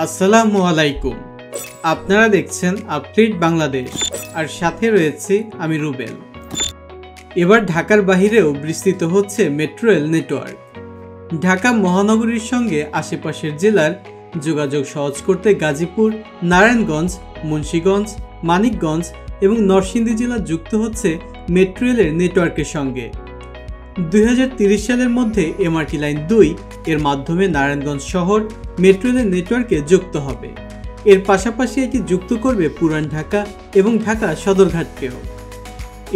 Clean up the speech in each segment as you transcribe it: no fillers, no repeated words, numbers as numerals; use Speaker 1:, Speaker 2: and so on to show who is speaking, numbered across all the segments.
Speaker 1: আসসালামু আলাইকুম। আপনারা দেখছেন আপডেট বাংলাদেশ আর সাথে রয়েছে আমি রুবেল। এবার ঢাকার বাহিরেও বিস্তৃত হচ্ছে মেট্রো রেল নেটওয়ার্ক। ঢাকা মহানগরীর সঙ্গে আশেপাশের জেলার যোগাযোগ সহজ করতে গাজীপুর, নারায়ণগঞ্জ, মুন্সিগঞ্জ, মানিকগঞ্জ এবং নরসিংদী জেলা যুক্ত হচ্ছে মেট্রো রেলের নেটওয়ার্কের সঙ্গে। 2030 সালের মধ্যে এমআরটি লাইন 2 এর মাধ্যমে নারায়ণগঞ্জ শহর মেট্রো রেলের নেটওয়ার্কে যুক্ত হবে। এর পাশাপাশি এটি যুক্ত করবে পুরান ঢাকা এবং ঢাকা সদরঘাটকেও।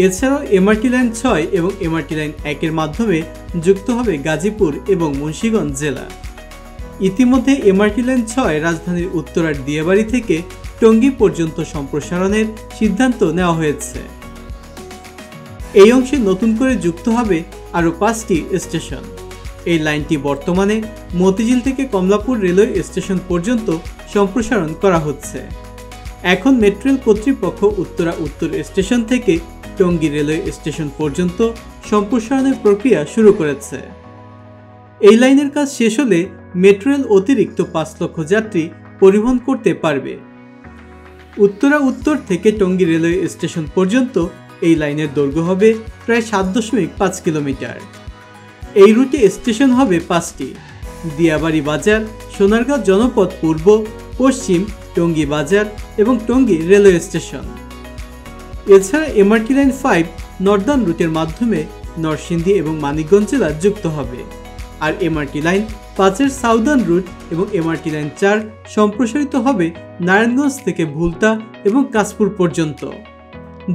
Speaker 1: এছাড়াও এমআরটি লাইন 6 এবং এমআরটি লাইন 1 এর মাধ্যমে যুক্ত হবে গাজীপুর এবং মুন্সিগঞ্জ জেলা। ইতিমধ্যে এমআরটি লাইন 6 রাজধানীর উত্তরার দিয়াবাড়ি থেকে টঙ্গী পর্যন্ত সম্প্রসারণের সিদ্ধান্ত নেওয়া হয়েছে। এই অংশে নতুন করে যুক্ত হবে আরও 5টি স্টেশন। এই লাইনটি বর্তমানে মতিঝিল থেকে কমলাপুর রেলওয়ে স্টেশন পর্যন্ত সম্প্রসারণ করা হচ্ছে। এখন মেট্রো রেল কর্তৃপক্ষ উত্তরা উত্তর স্টেশন থেকে টঙ্গী রেলওয়ে স্টেশন পর্যন্ত সম্প্রসারণের প্রক্রিয়া শুরু করেছে। এই লাইনের কাজ শেষ হলে মেট্রো রেল অতিরিক্ত 5 লক্ষ যাত্রী পরিবহন করতে পারবে। উত্তরা উত্তর থেকে টঙ্গী রেলওয়ে স্টেশন পর্যন্ত এই লাইনের দৈর্ঘ্য হবে প্রায় 7.5 কিলোমিটার। এই রুটে স্টেশন হবে 5টি: দিয়াবাড়ি বাজার, সোনারগাঁও জনপথ পূর্ব, পশ্চিম, টঙ্গী বাজার এবং টঙ্গী রেলওয়ে স্টেশন। এছাড়া এমআরটি লাইন 5 নর্দার্ন রুটের মাধ্যমে নরসিংদী এবং মানিকগঞ্জ জেলা যুক্ত হবে, আর এমআরটি লাইন 5-এর সাউদার্ন রুট এবং এমআরটি লাইন 4 সম্প্রসারিত হবে নারায়ণগঞ্জ থেকে ভুলতা এবং কাশপুর পর্যন্ত।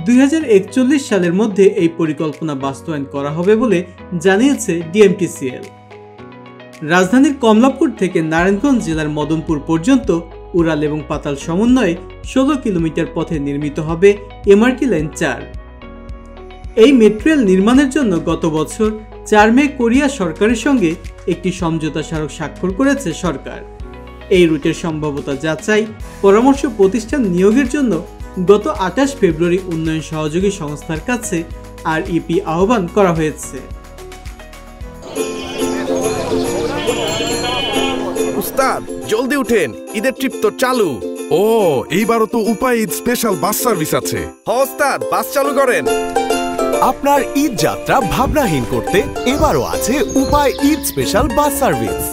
Speaker 1: 2041 সালের মধ্যে এই পরিকল্পনা বাস্তবায়ন করা হবে বলে জানিয়েছে ডিএমটিসিএল। রাজধানীর কমলাপুর থেকে নারায়ণগঞ্জ জেলার মদনপুর পর্যন্ত উড়াল এবং পাতাল সমন্বয়ে 16 কিলোমিটার পথে নির্মিত হবে এমআরটি লাইন 4। এই মেট্রো রেল নির্মাণের জন্য গত বছর 4 মে কোরিয়া সরকারের সঙ্গে একটি সমঝোতা স্মারক স্বাক্ষর করেছে সরকার। এই রুটের সম্ভাব্যতা যাচাই পরামর্শ প্রতিষ্ঠান নিয়োগের জন্য গত 28 ফেব্রুয়ারি উন্নয়ন সহযোগী সংস্থার কাছে আরইপি আহ্বান করা হয়েছে।
Speaker 2: উস্তাদ জলদি উঠেন, ঈদের ট্রিপ তো চালু।
Speaker 3: ও, এইবারও তো উপায় ঈদ স্পেশাল বাস সার্ভিস আছে।
Speaker 2: ওস্তাদ বাস চালু করেন।
Speaker 4: আপনার ঈদ যাত্রা ভাবনাহীন করতে এবারও আছে উপায় ঈদ স্পেশাল বাস সার্ভিস।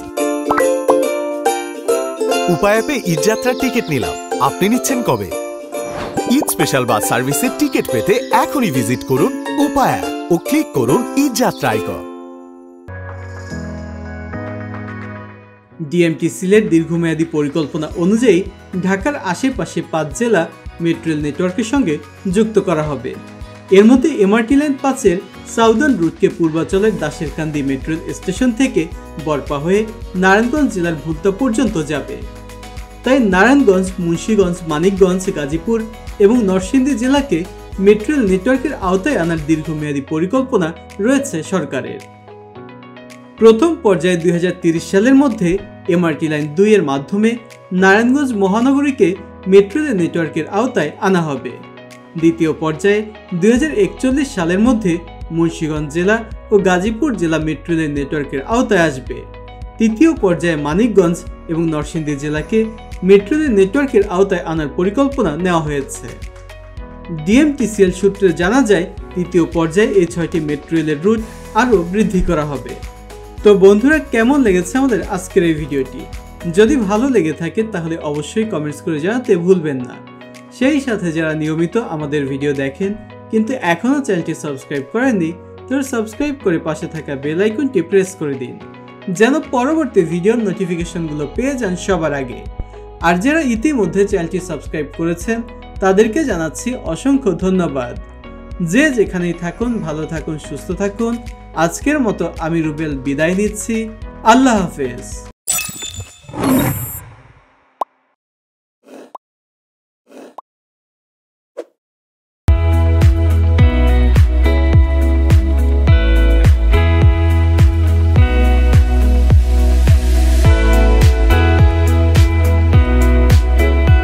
Speaker 4: উপায় অ্যাপে ঈদ যাত্রার টিকিট নিলাম, আপনি নিচ্ছেন কবে? ঈদ স্পেশাল বাস সার্ভিসের টিকিট পেতে এখনই ভিজিট করুন উপায় অ্যাপ ও ক্লিক করুন ঈদ যাত্রা আইকন।
Speaker 1: ডিএমটিসিএলের দীর্ঘমেয়াদী পরিকল্পনা অনুযায়ী ঢাকার আশেপাশে 5 জেলা মেট্রো রেল নেটওয়ার্কের সঙ্গে যুক্ত করা হবে। এর মধ্যে এমআরটি লাইন 5-এর সাউদার্ন রুটকে পূর্বাঞ্চলের দাসেরকান্দি মেট্রো রেল স্টেশন থেকে বরপা হয়ে নারায়ণগঞ্জ জেলার ভুলতা পর্যন্ত যাবে। তাই নারায়ণগঞ্জ, মুন্সিগঞ্জ, মানিকগঞ্জ, গাজীপুর এবং নরসিংদী জেলাকে মেট্রো রেল নেটওয়ার্কের আওতায় আনার দীর্ঘমেয়াদী পরিকল্পনা রয়েছে সরকারের। প্রথম পর্যায়ে 2030 সালের মধ্যে এমআরটি লাইন 2 এর মাধ্যমে নারায়ণগঞ্জ মহানগরীকে মেট্রো রেল নেটওয়ার্কের আওতায় আনা হবে। দ্বিতীয় পর্যায়ে 2041 সালের মধ্যে মুন্সিগঞ্জ জেলা ও গাজীপুর জেলা মেট্রো রেল নেটওয়ার্কের আওতায় আসবে। তৃতীয় পর্যায়ে মানিকগঞ্জ এবং নরসিংদী জেলাকে মেট্রো রেল নেটওয়ার্কের আওতায় আনার পরিকল্পনা নেওয়া হয়েছে। ডিএমটিসিএল সূত্রে জানা যায়, তৃতীয় পর্যায়ে এই 6টি মেট্রো রেলের রুট আরও বৃদ্ধি করা হবে। তো বন্ধুরা, কেমন লেগেছে আমাদের আজকের এই ভিডিওটি? যদি ভালো লেগে থাকে তাহলে অবশ্যই কমেন্টস করে জানাতে ভুলবেন না। সেই সাথে যারা নিয়মিত আমাদের ভিডিও দেখেন কিন্তু এখনও চ্যানেলটি সাবস্ক্রাইব করেননি, তাহলে সাবস্ক্রাইব করে পাশে থাকা বেল আইকনটি প্রেস করে দিন, যেন পরবর্তী ভিডিওর নোটিফিকেশনগুলো পেয়ে যান সবার আগে। আর যারা ইতিমধ্যে চ্যানেলটি সাবস্ক্রাইব করেছেন তাদেরকে জানাচ্ছি অসংখ্য ধন্যবাদ। যে যেখানেই থাকুন, ভালো থাকুন, সুস্থ থাকুন। আজকের মতো আমি রুবেল বিদায় নিচ্ছি। আল্লাহ হাফেজ।